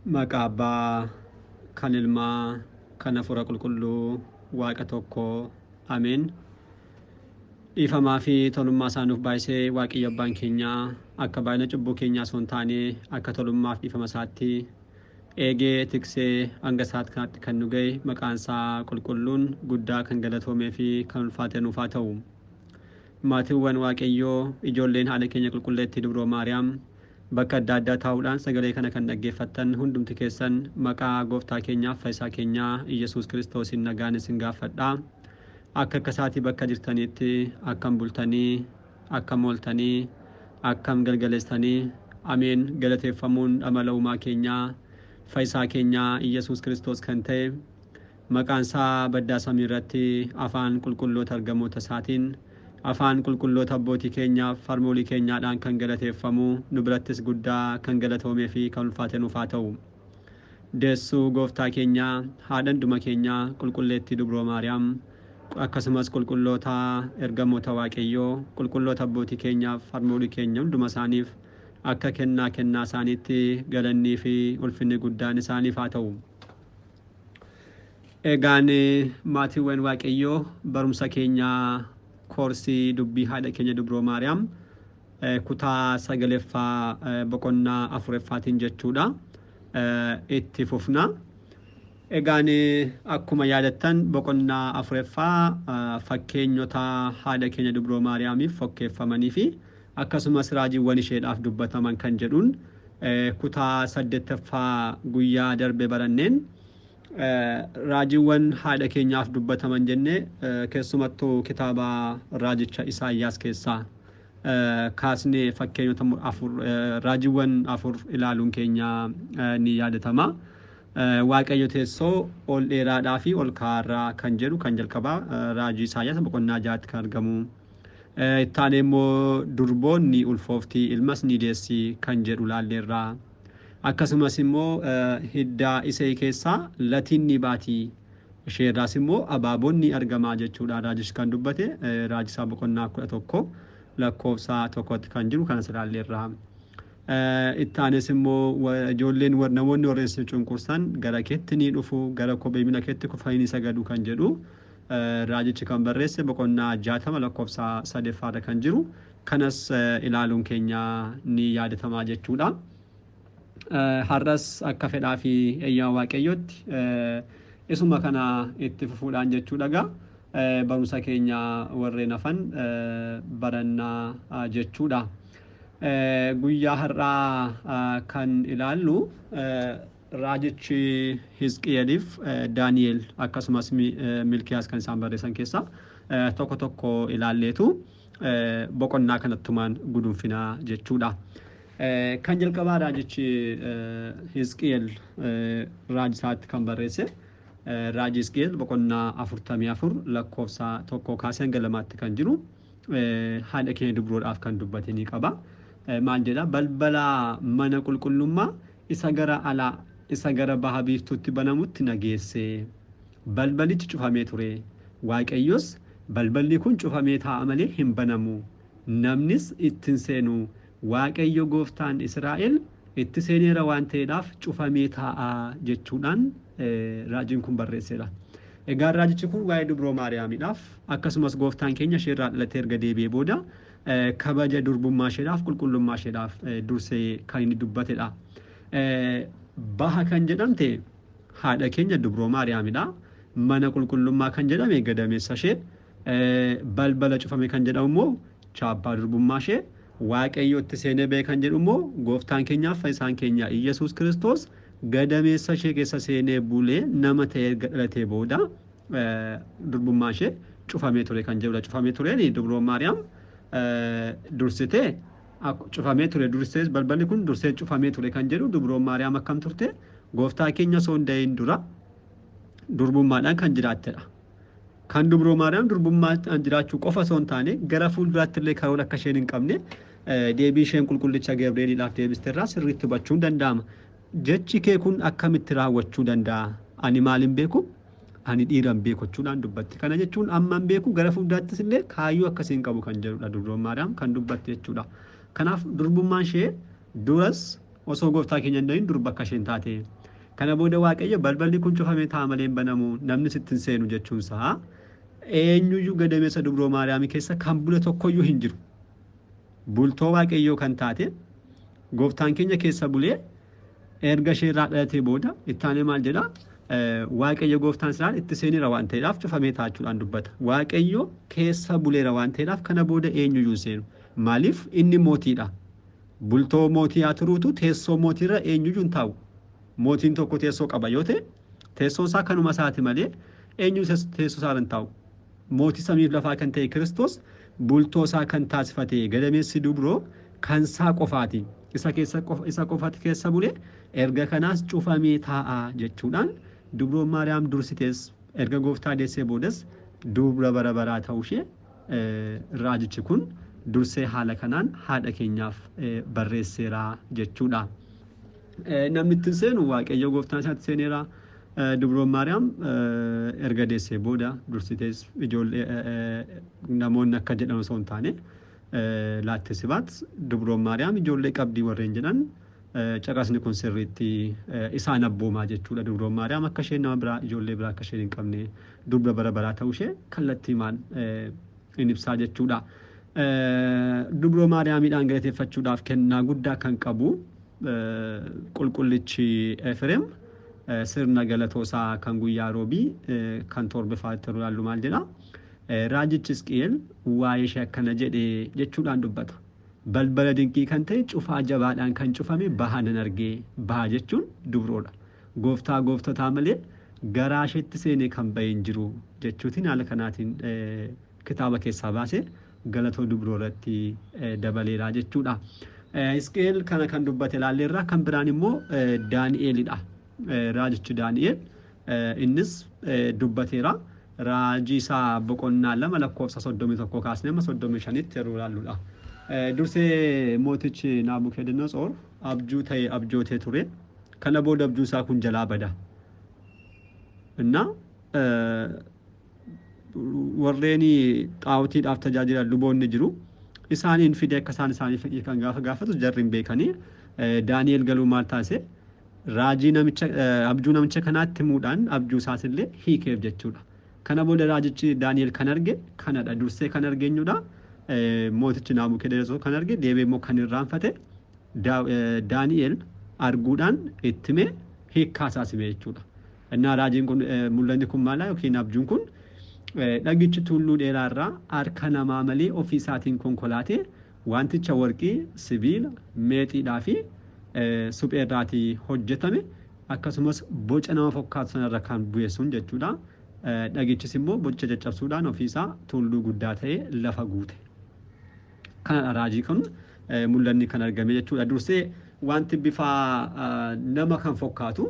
Maqaa Abbaa, kan Ilmaa, kan Hafuura Qulqulluu, Waaqa tokkoo. Ameen. Dhiifamaa fi tolummaa isaa nuuf baay'isee Waaqayyo Abbaan keenyaa akka baay'ina cubbuu keenyaa osoo hin taane akka tolummaaf dhiifama isaatti eegee tiksee hanga isaatti kanatti kan nu ga'e maqaan isaa qulqulluun guddaa kan galatoomee fi kan ulfaate nuuf haa ta'u. Maatiiwwan Waaqayyoo ijoolleen haadha keenya qulqulleettii Dubroo Maariyaam bakka adda addaa taa'uudhaan sagalee kana kan dhaggeeffattan hundumti keessan maqaa gooftaa keenyaaf fayyisaa keenyaa Iyyasuus Kiristoosiin nagaan isin gaafadha. Akka isaatii bakka jirtanitti akkam bultanii, akkam ooltanii, akkam galgaleessanii, ameen. Galateeffamuun amala uumaa keenyaa fayyisaa keenyaa Iyyasuus Kiristoos kan ta'e maqaan isaa baddaa samii irratti afaan qulqulloota argamoota isaatiin afaan qulqulloota abbootii keenyaaf harmoolii keenyaadhaan kan galateeffamu nu birattis guddaa kan galatoomee fi kan ulfaate nuuf haa ta'u. Deessuu gooftaa keenyaa haadhan dhuma keenyaa qulqulleettii Dubroo Maariyaam akkasumas qulqulloota ergamoota Waaqayyoo qulqulloota abbootii keenyaaf harmoolii keenya hunduma isaaniif akka kennaa isaaniitti galannii fi ulfinni guddaan isaaniif haa ta'u. Egaan maatiiwwan Waaqayyoo barumsa keenyaa koorsii dubbii haadha keenya Dubroo Maariyaam kutaa 9ffaa boqonnaa 4ffaatiin jechuudha itti fufna. Egaan akkuma yaadattan boqonnaa 4ffaa fakkeenyota haadha keenya Dubroo Maariyaamiif fakkeeffamanii fi akkasumas raajiiwwan isheedhaaf dubbataman kan jedhuun kutaa 8ffaa guyyaa darbe baranneen raajiiwwan haadha keenyaaf dubbataman jenne keessumattuu kitaaba raajicha Isaayyaas keessaa kaasnee fakkeenyota raajiiwwan 4 ilaaluun keenya ni yaadatama. Waaqayyo teessoo ol dheeraadhaa fi ol ka'aarraa kan jedhu kan jalqabaa raajii Isaayyaas boqonnaa 6tti kan argamu. Ittaanee immoo durboonni ulfooftii ilmas ni deessi kan jedhu laalleerraa. Akkasumas immoo hiddaa isee keessaa latiin ni baati isheerraas immoo abaaboonni argamaa jechuudha raajichi kan dubbate raajisaa boqonnaa 11 lakkoofsa 1tti kan jiru kanas laalleerraa. Ittaanes immoo ijoolleen namoonni warreen si cunqursan gara keetti ni dhufu gara kophee miila keetti kufanii ni sagadu kan jedhu raajichi kan barreesse boqonnaa 60 lakkoofsa 3ffaarra kan jiru kanas ilaaluun keenya ni yaadatamaa jechuudha. Har'as akka fedhaa fi eeyyaa Waaqayyootti isuma kana itti fufuudhaan jechuudha barumsa keenya warreen hafan barannaa jechuudha. Guyyaa har'aa kan ilaallu raajichi Hizqiyeeliif Daani'eel akkasumas Milkiyaas kan isaan barreessan keessaa tokko ilaalleetu boqonnaa kanattumaan gudunfinaa jechuudha. Kan jalqabaa raajichi Hizqiyeel raajisaatti kan barreesse raajii Hizqiyeel boqonnaa 44 lakkoofsa 1 kaasee hanga 2tti kan jiru haadha keenya Dubroodhaaf kan dubbate ni qaba. Maal jedha balbala mana qulqullummaa isa gara alaa isa gara baha biiftuutti banamutti nageesse. Balbalichi cufamee ture. Waaqayyos balballi kun cufamee taa'a malee hin banamu. Namnis ittiin seenu. Waaqayyo gooftaan Israa'el itti seeneera waan ta'eedhaaf cufamee taa'a jechuudhaan raajiin kun barreesseera. Egaa raajichi kun waa'ee Dubroo Maariyaamiidhaaf akkasumas gooftaan keenya isheerraa dhalatee erga deebi'ee booda kabaja durbummaa isheedhaaf qulqullummaa isheedhaaf dursee kan inni dubbatedha. Baha kan jedhamte haadha keenya Dubroo Maariyaamidha. Mana qulqullummaa kan jedhame gadameessa ishee balbala cufame kan jedhamu immoo chaappaa durbummaa ishee Waaqayyo itti seenee ba'e kan jedhu immoo gooftaan keenyaaf fayyisaan keenya Iyyasuus Kiristoos gadameessa ishee keessa seenee bulee nama ta'ee erga dhalatee booda durbummaa ishee cufamee ture kan jedhudha. Cufamee tureen Dubroo Maariyaam dursitee cufamee ture dursee balballi kun dursee cufamee ture kan jedhu Dubroo Maariyaam akkam turte gooftaa keenya osoo hin da'in dura durbummaadhaan kan jiraattedha. Kan Dubroo Maariyaam durbummaadhaan jiraachuu qofa osoo hin taane gara fuulduraatti illee karoora akka isheen hin qabne deebii isheen qulqullicha Gabri'eeliidhaaf deebisteerraa sirriitti hubachuun danda'ama. Jechi kee kun akkamitti raawwachuu danda'a? Ani maaliin beeku? Ani dhiiran beekuudhaan dubbatti. Kana jechuun amma hin beeku gara fuulduraattis illee kaayyoo akkasiin qabu kan jedhudha Dubroo Maariyaam kan dubbatte jechuudha. Kanaaf durbummaan ishee duras osoo gooftaa keenya hin dhayin dur bakka isheen taate. Kana booda Waaqayyo balballi kun cufamee ta'a malee hin banamu namni sitti hin seenu jechuunsaa eenyuyyuu gadameessa dubroo Maariyaamii keessa kan bule tokkoyyuu hin jiru. Bultoo Waaqayyoo kan taate gooftaan keenya keessa bulee erga ishee irraa dhalatee booda ittaanee maal jedhaa? Waaqayyo gooftaan isaan itti seenira waan ta'eedhaaf cufamee taachuudhaan dubbata. Waaqayyo keessa buleera waan ta'eedhaaf kana booda eenyuyyuu seenu. Maaliif inni mootiidha. Bultoo mootii haa turuutu teessoo mootiirra eenyuyyuu hin taa'u. Mootiin tokko teessoo qaba yoo ta'e teessoon isaa kanuma isaati malee eenyu teessoo isaa hin taa'u. Mootii samiif lafaa kan ta'e Kiristoos bultoo isaa kan taasifate gadameessi dubroo kan isaa qofaati. Isa qofaati keessa bulee erga kanaas cufamee taa'aa jechuudhaan dubroon Maariyaam dursitees erga gooftaa deessee boodas dubra bara baraa ta'uu ishee raajichi kun dursee haala kanaan haadha keenyaaf barreesseera jechuudha. Namni itti seenu Waaqayyo gooftaan isaatti seeneera. Dubroon Maariyaam erga deessee booda dursitees ijoollee namoonni akka jedhamu osoo hin taane laattisibaat dubroon Maariyaam ijoollee qabdii warreen jedhan caqasni kun sirriitti isaan abboomaa jechuudha. Dubroon Maariyaam akka isheen nama biraa ijoollee biraa akka isheen hin qabne dubra bara baraa ta'uu ishee kallattiimaan in ibsaa jechuudha. Dubroo Maariyaamiidhaan galateeffachuudhaaf kennaa guddaa kan qabu qulqullichi Efreem sirna galatoosaa kan guyyaa roobii kan torbaffaatti ilaallu maal jedha? Raajichi Hisqi'eel waa'ee ishee akkana jedhee jechuudhaan dubbata. Balbala dinqii kan ta'e cufaa jabaadhaan kan cufame baha nan argee. Baha jechuun dubroodha. Gooftaa gooftotaa malee garaa isheetti seenee kan bahee hin jiru jechuutiin haala kanaatiin kitaaba keessaa baasee galatoo dubroo irratti dabaleera jechuudha. Hisqi'eel kana kan dubbate ilaalleerra kan biraan immoo Daani'eelidha. Raajichi Daani'eel innis dubbateera. Raajii isaa boqonnaa 2 lakkoofsa 31 kaasnee amma 35tti yeroo ilaalludha. Dursee mootichi Naabukedonosor abjuu ta'e abjootee ture. Kana booda abjuu isaa kun jalaa bada. Innaa warreen xaawutiidhaaf tajaajilan luboonni jiru. Isaaniin fidee akka isaan isaanii fedhii kan gaafatu jarri hin beekanii Daani'eel galuu maal taasise? Raajii namicha abjuu namicha kanaatti himuudhaan abjuu isaas illee hiikeef jechuudha. Kana booda raajichi Daani'eel kan arge kanadha. Dursee kan argeenyudha. Mootichi Naabukedonosor kan arge deebee immoo kan irraanfate Daani'eel arguudhaan ittime hiikkaa isaas hime jechuudha. Innaa raajiin kun mul'anni kun maalaa yookiin abjuun kun dhagichi tulluu dheeraa irraa harka namaa malee ofii isaatiin konkolaatee wanticha warqii, sibiila, meetiidhaa fi suphee irraatii hojjetame akkasumas boca nama fakkaatu sanarra kan bu'eessuun jechuudha. Dhagichis immoo boca caccabsuudhaan ofiisaa tulluu guddaa ta'ee lafa guute. Kanadha raajii kun mul'anni kan argame jechuudha. Dursee wanti bifa nama kan fakkaatu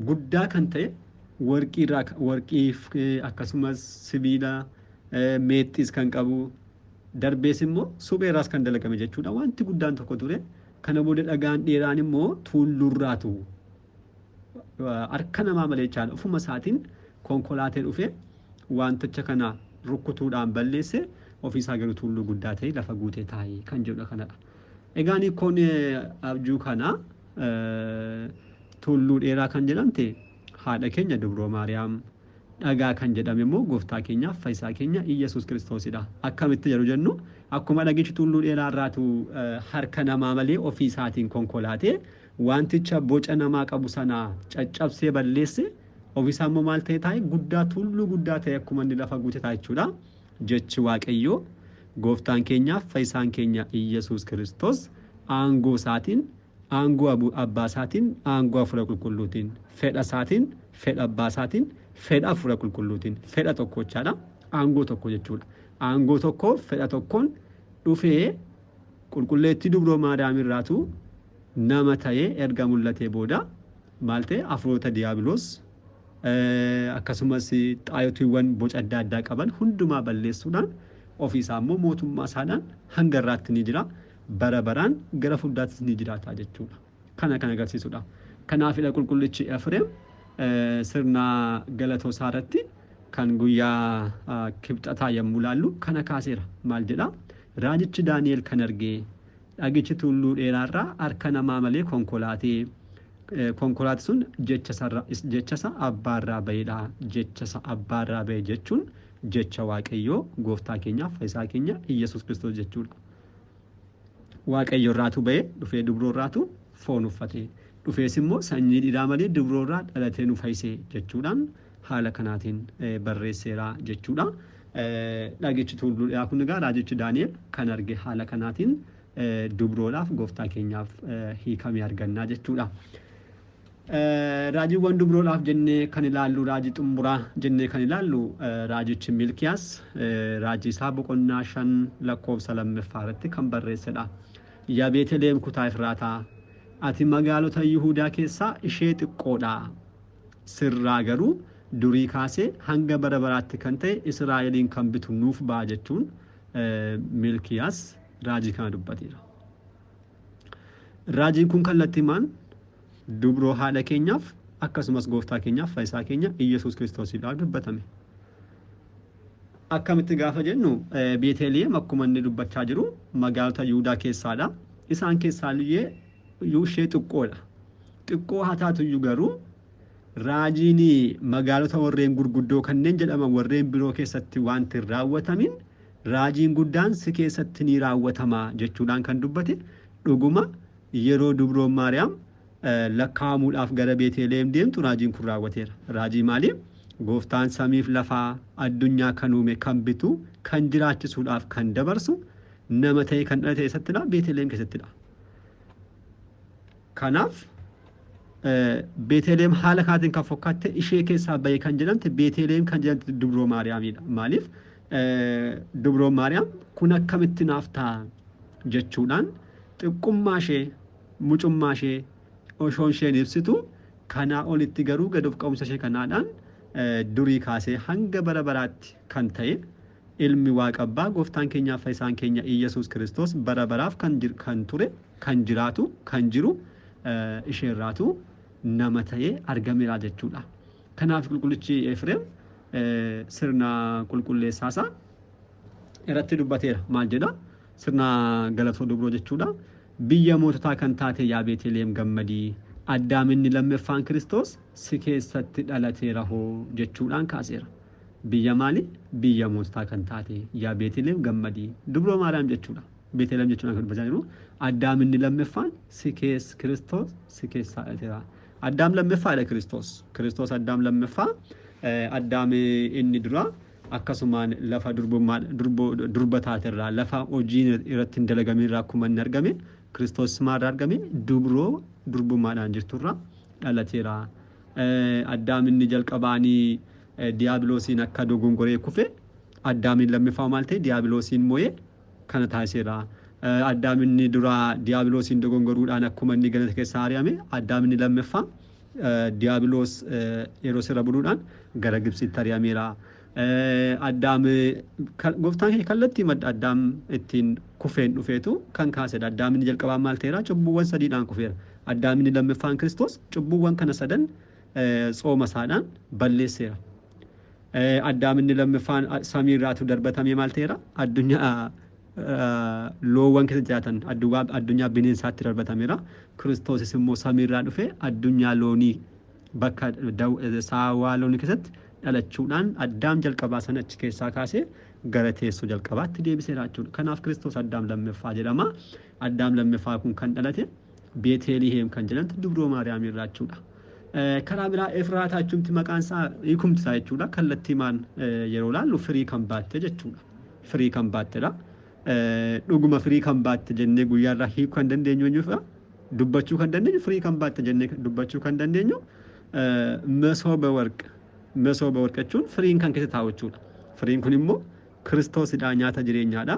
guddaa kan ta'e warqii akkasumas sibiila meexxiis kan qabu darbees immoo supheerraas kan dalagame jechuudha. Wanti guddaan tokko ture. Kana booda dhagaan dheeraan immoo tullurraatu. Harka namaa malee jechaadha. Ofuma isaatiin konkolaatee dhufee wanticha kana rukkutuudhaan balleesse ofiisaa garuu tulluu guddaa ta'e lafa guutee taa'ee kan jedhudha kanadha. Egaan kun abjuu kana tulluu dheeraa kan jedhamte haadha keenya dubroo Maariyaam, dhagaa kan jedhame immoo gooftaa keenyaaf fayyisaa keenya Iyyasuus Kiristoosidha. Akkamitti jedhu jennu akkuma dhagichi tulluu dheeraa irraatu harka namaa malee ofii isaatiin konkolaatee wanticha boca namaa qabu sana caccabsee balleesse ofiisaa immoo maal ta'e taa'e guddaa tulluu guddaa ta'e akkuma inni lafa guute ta'a jechuudha. Jechi Waaqayyoo gooftaan keenyaaf fayyisaan keenya Iyyasuus Kiristoos aangoo isaatiin, aangoo abbaa isaatiin, aangoo hafuura qulqulluutiin, fedha isaatiin, fedha abbaa isaatiin, fedha hafuura qulqulluutiin, fedha tokkochaadha. Aangoo tokko jechuudha. Aangoo tokkoo fedha tokkoon dhufee qulqulleettii dubroo Maariyaam irraatu nama ta'ee erga mul'atee booda maal ta'e hafuurota diiyaabiloos akkasumas xaayotiiwwan boca adda addaa qaban hundumaa balleessuudhaan ofiisaa immoo mootummaa isaadhaan hanga irraatti ni jira. Bara baraan gara fuulduraattis ni jiraata jechuudha. Kana kan agarsiisudha. Kanaafidha qulqullichi Efreem sirna galatoosaa irratti kan guyyaa kibxataa yommuu laallu kana kaaseera. Maal jedha? Raajichi Daani'eel kan argee dhagichi tulluu dheeraarraa harka namaa malee konkolaatee konkolaati sun jechasa abbaarraa bahedha. Jechasa abbaarraa bahe jechuun jecha waaqayyoo gooftaa keenyaaf fayyisaa keenya Iyyasuus Kiristoos jechuudha. Waaqayyo irraatu bahe dhufee dubroo irraatu foon uffate. Dhufees immoo sanyii dhiiraa malee dubroo irraa dhalatee nu fayyise jechuudhaan haala kanaatiin barreesseera jechuudha. Dhagichi tulluu dheeraa kun egaa raajichi Daani'el kan arge haala kanaatiin dubroodhaaf gooftaa keenyaaf hiikamee argannaa jechuudha. Raajiiwwan dubroodhaaf jennee kan ilaallu raajii xumuraa jennee kan ilaallu raajichi Milkiyaas raajii isaa boqonnaa 5 lakkoofsa 2 irratti kan barreessedha. Yaa Beetlehem kutaa Efraataa ati magaalota Yihuudaa keessaa ishee xiqqoodha. Sirraa garuu durii kaasee hanga bara baraatti kan ta'e Israa'eliin kan bitu nuuf ba'a jechuun Milkiyaas raajii kana dubbateera. Raajiin kun kallattiimaan dubroo haadha keenyaaf akkasumas gooftaa keenyaaf fayyisaa keenya Iyyasuus Kiristoosiidhaaf dubbatame. Akkamitti gaafa jennu Beetlehem akkuma inni dubbachaa jiru magaalota Yihuudaa keessaadha. Isaan keessaa ishee xiqqoodha. Xiqqoo haa taatuyyuu garuu raajiin magaalota warreen gurguddoo kanneen jedhaman warreen biroo keessatti wanti hin raawwatamin raajiin guddaan si keessatti ni raawwatama jechuudhaan kan dubbate dhuguma yeroo dubroon Maariyaam lakkaa'amuudhaaf gara Beetlehem deemtu raajiin kun raawwateera. Raajii maaliif? Gooftaan samiif lafaa addunyaa kan uume kan bitu kan jiraachisuudhaaf kan dabarsu nama ta'e kan dhalate eessattidha? Beetlehem keessattidha. Kanaaf Beetlehem haala kanaatiin kan fokkaatte ishee keessaa bahee kan jedhamte Beetlehem kan jedhamte dubroo Maariyaamidha. Maaliif? Dubroon Maariyaam kun akkamitti naaf ta'a jechuudhaan xiqqummaa ishee mucummaa ishee osoo isheen ibsitu kanaa olitti garuu gad of qabumsa ishee kanaadhaan durii kaasee hanga bara baraatti kan ta'e ilmi waaqa abbaa gooftaan keenyaaf fayyisaan keenya Iyyasuus Kiristoos bara baraaf kan ture kan jiraatu kan jiru isheerraatu nama ta'ee argameera jechuudha. Kanaaf qulqullichi Efreem sirna qulqulleessaasaa irratti dubbateera. Maal jedha? Sirna galatoo dubroo jechuudha. Biyya moototaa kan taate yaa Beetlehem gammadii addaaminni lammaffaan Kiristoos si keessatti dhalateera hoo jechuudhaan kaaseera. Biyya maali? Biyya moototaa kan taate yaa Beetlehem gammadii dubroo Maariyaam jechuudha. Beetlehem jechuudhaan kan dubbachaa jiru addaaminni lammaffaan si keessa Kiristoos si keessaa dhalateera. Addaam lammaffaadha Kiristoos. Kiristoos addaam lammaffaa addaam inni dura akkasumaan lafa durba taaterraa lafa hojiin irratti hin dalagamirraa akkuma inni argame Kiristoos maarraa argame dubroo durbummaadhaan jirturraa dhalateera. Addaam inni jalqabaanii diiyaabiloosiin akka dogongoree kufe addaamin lammaffaa maal ta'e diiyaabiloosiin moo'ee kana taasiseera. Addaam inni dura diiyaabiloosiin dogongoruudhaan akkuma inni ganata keessaa ari'ame addaam inni lammaffaa diiyaabiloos yeroo sirra buduudhaan gara Gibsitti ari'ameera. Addaam gooftaan kallattii madda addaam ittiin kufeen dhufeetu kan kaasedha. Addaam inni jalqabaan maal ta'eera? Cubbuuwwan sadiidhaan kufeera. Addaam inni lammaffaan Kiristoos cubbuuwwan kana sadan tsooma isaadhaan balleesseera. Addaam inni lammaffaan samiirraatu darbatamee maal ta'eera? Addunyaa loowwan keessa jiraatan addunyaa bineensaatti darbatameera. Kiristoosis immoo samiirraa dhufee addunyaa loonii bakka saawwaa loonii keessatti dhalachuudhaan addaam jalqabaa sana achi keessaa kaasee gara teessoo jalqabaatti deebiseera jechuudha. Kanaaf Kiristoos addaam lammaffaa jedhama. Addaam lammaffaa kun kan dhalate Beetlehem kan jedhamtu dubroo Maariyaam irraa jechuudha. Karaa biraa Efraataa jechuun maqaan isaa hiikumti isaa jechuudha. Kallattiimaan yeroo ilaallu firii kan baatte jechuudha. Firii kan baattedha. Dhuguma firii kan baatte jennee guyyaarraa hiikuu kan dandeenyu eenyuufidha? Dubbachuu kan dandeenyu firii kan baatte jennee dubbachuu kan dandeenyu masooba warqa. Masooba warqa jechuun firiin kan keessa taa'u jechuudha. Firiin kun immoo Kiristoosidha, nyaata jireenyaadha.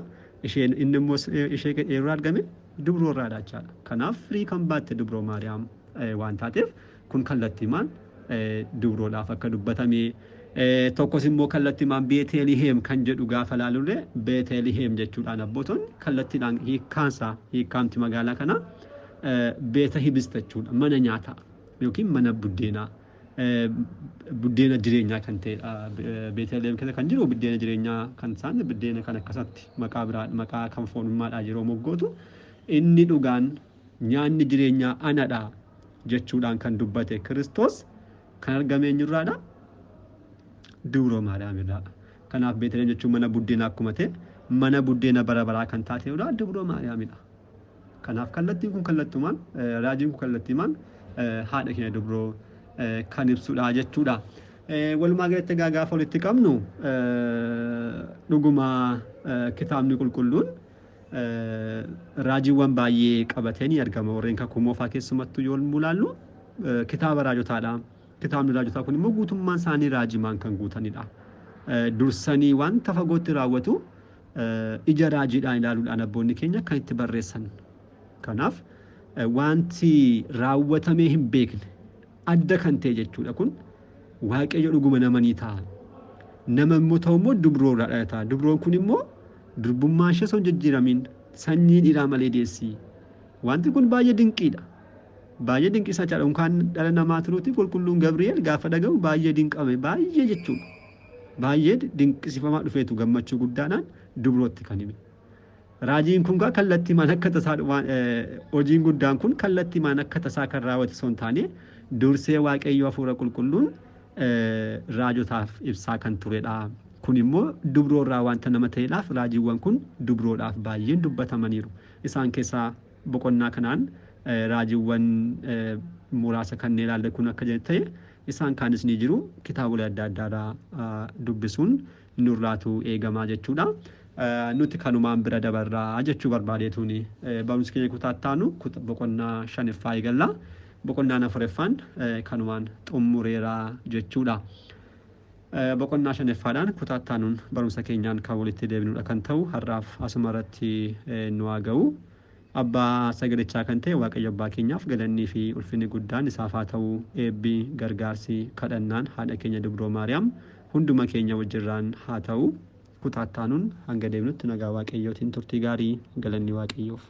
Isheen inni immoo ishee yeroo argame dubroo irraadha jechaadha. Kanaaf firii kan baatte dubroo Maariyaam waan taateef kun kallattiimaan dubroodhaaf akka dubbatame. Tokkos immoo kallattiimaan Beetlehem kan jedhu gaafa ilaalullee Beetlehem jechuudhaan abbootonni kallattiidhaan hiikkaamti magaalaa kana beeta hibista jechuudha. Mana nyaataa yookiin mana buddeenaa. Buddeena jireenyaa kan ta'edha. Beetlehem keessa kan jiru buddeena jireenyaa kan isaan buddeena kan akkasatti maqaa biraa maqaa kan foonummaadhaa yeroo moggootu inni dhugaan nyaanni jireenyaa anadha jechuudhaan kan dubbate Kiristoos kan argame eenyurraadha? Dubroo Maariyaamidha. Kanaaf Beetlehem jechuun mana buddeenaa akkuma ta'e mana buddeena bara baraa kan taatedha Dubroo Maariyaamidha. Kanaaf kallattiin kun kallattumaan raajiin kun kallattiimaan haadha keenya Dubroo kan ibsudha jechuudha. Walumaa galatti gaafa walitti qabnu dhuguma kitaabni qulqulluun raajiiwwan baay'ee qabatee ni argama. Warreen kakuu moofaa keessumattuu yoo mulaallu kitaaba raajotaadha. Kitaabni raajotaa kun immoo guutummaan isaanii raajimaan kan guutanidha. Dursanii wanta fagootti raawwatu ija raajiidhaan ilaaluudhaan abboonni keenya kan itti barreessan. Kanaaf wanti raawwatamee hin beekne adda kan ta'e jechuudha kun waaqayyo dhuguma nama ni ta'a. Nama immoo ta'u immoo dubroodha dhalata. Dubroon kun immoo durbummaa ishee osoo hin jijjiiramin sanyii dhiiraa malee deessi. Wanti kun baay'ee dinqiidha. Baay'ee dinqisaadha. Kan dhala namaa turuuti qulqulluun Gabri'eel gaafa dhagahu baay'ee dinqame baay'ee jechuudha. Baay'ee dinqisiifamaa dhufeetu gammachuu guddaadhaan dubrootti kan hime. Raajiin kun kallattiimaan akka tasaa hojiin guddaan kun kallattiimaan akka tasaa kan raawwate osoo hin taane dursee waaqayyo hafuura qulqulluun raajotaaf ibsaa kan turedha. Kun immoo dubroorraa wanta nama ta'eedhaaf raajiiwwan kun dubroodhaaf baay'een dubbatamaniiru. Isaan keessaa boqonnaa kanaan raajiiwwan muraasa kanneen ilaalle kun akka ta'e isaan kaanis ni jiru. Kitaabolee adda addaadhaa dubbisuun nurraatu eegamaa jechuudha. Nuti kanumaan bira dabarraa jechuu barbaadeetuuni barumsi keenya kutaattaanu boqonnaa 5ffaa eegalla. Boqonnaan 4ffaan kanumaan xumureeraa jechuudha. Boqonnaa 5ffaadhaan kutaattaanuun barumsa keenyaan kan walitti deebinuudha kan ta'u har'aaf asuma irratti nu haa ga'u. Abbaa sagalichaa kan ta'e Waaqayyo abbaa keenyaaf galannii fi ulfinni guddaan isaaf haa ta'u. Eebbi gargaarsi kadhannaan haadha keenya Dubroo Maariyaam hunduma keenya wajjirraan haa ta'u. Kutaattaanuun hanga deebinutti nagaa Waaqayyootiin turtii gaarii galanni Waaqayyoof.